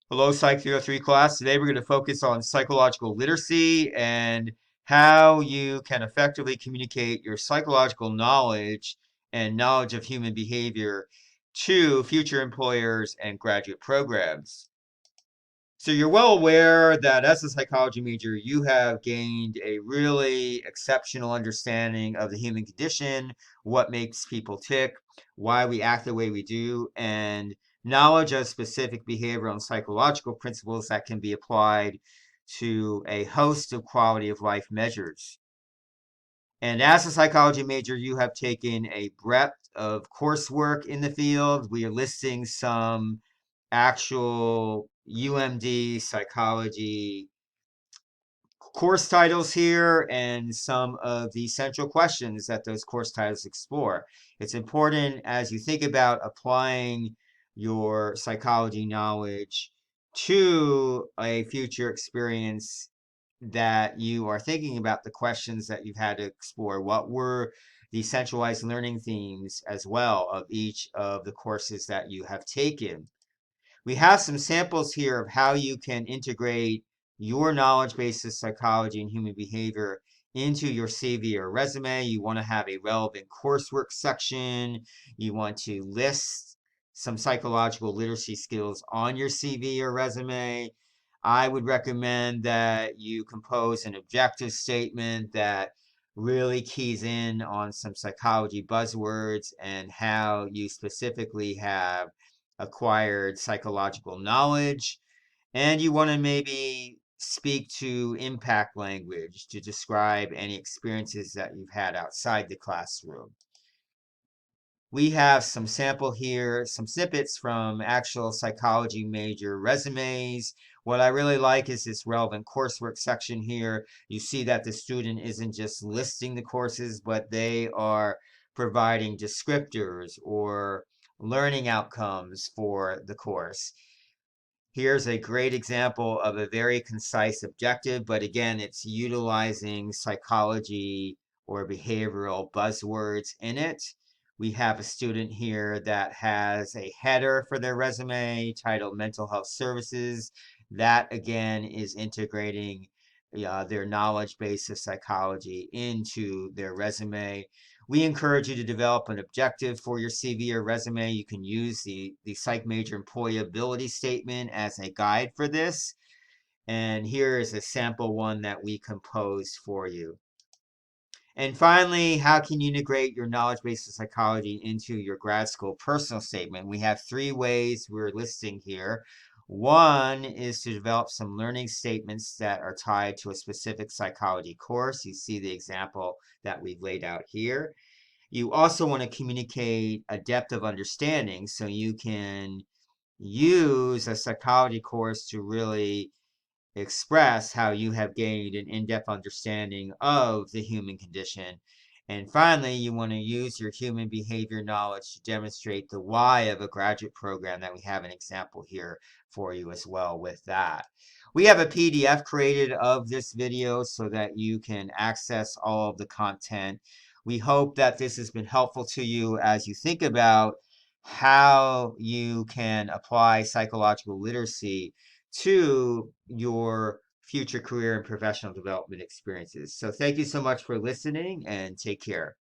Hello, Psych 303 class. Today we're going to focus on psychological literacy and how you can effectively communicate your psychological knowledge and knowledge of human behavior to future employers and graduate programs. So you're well aware that as a psychology major, you have gained a really exceptional understanding of the human condition, what makes people tick, why we act the way we do, and knowledge of specific behavioral and psychological principles that can be applied to a host of quality of life measures. And as a psychology major, you have taken a breadth of coursework in the field. We are listing some actual UMD psychology course titles here and some of the central questions that those course titles explore. It's important as you think about applying your psychology knowledge to a future experience that you are thinking about the questions that you've had to explore. What were the centralized learning themes as well of each of the courses that you have taken? We have some samples here of how you can integrate your knowledge base of psychology and human behavior into your CV or resume. You want to have a relevant coursework section. You want to list some psychological literacy skills on your CV or resume. I would recommend that you compose an objective statement that really keys in on some psychology buzzwords and how you specifically have acquired psychological knowledge, and you want to maybe speak to impact language to describe any experiences that you've had outside the classroom. We have some sample here, some snippets from actual psychology major resumes. What I really like is this relevant coursework section here. You see that the student isn't just listing the courses, but they are providing descriptors or learning outcomes for the course. Here's a great example of a very concise objective, but again, it's utilizing psychology or behavioral buzzwords in it. We have a student here that has a header for their resume titled Mental Health Services. That again is integrating their knowledge base of psychology into their resume. We encourage you to develop an objective for your CV or resume. You can use the Psych Major Employability Statement as a guide for this. And here is a sample one that we composed for you. And finally, how can you integrate your knowledge base of psychology into your grad school personal statement? We have three ways we're listing here. One is to develop some learning statements that are tied to a specific psychology course. You see the example that we've laid out here. You also want to communicate a depth of understanding, so you can use a psychology course to really express how you have gained an in-depth understanding of the human condition. And finally, you want to use your human behavior knowledge to demonstrate the why of a graduate program that we have an example here for you as well with that. We have a PDF created of this video so that you can access all of the content. We hope that this has been helpful to you as you think about how you can apply psychological literacy to your future career and professional development experiences. So thank you so much for listening and take care.